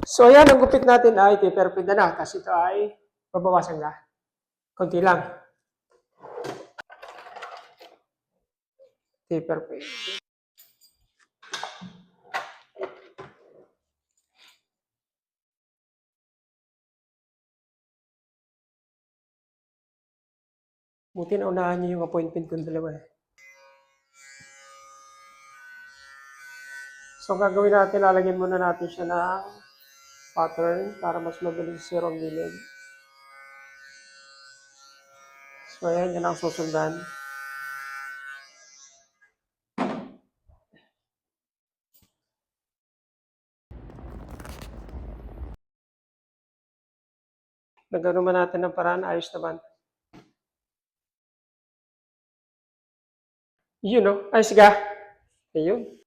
So, ayan, ang gupit natin ay taper pin na. Tapos ito ay babawasan na. Konti lang. Taper pin. Buti na unahan niyo yung appointment kong dalawa eh. So, gagawin natin, lalagyan muna natin siya ng pattern para mas mabilis zero ang gilid. So, ayan, yan ang susundan. Nagano naman natin ng paraan, ayos naman. Yun, no? Ayos ka. Ayun.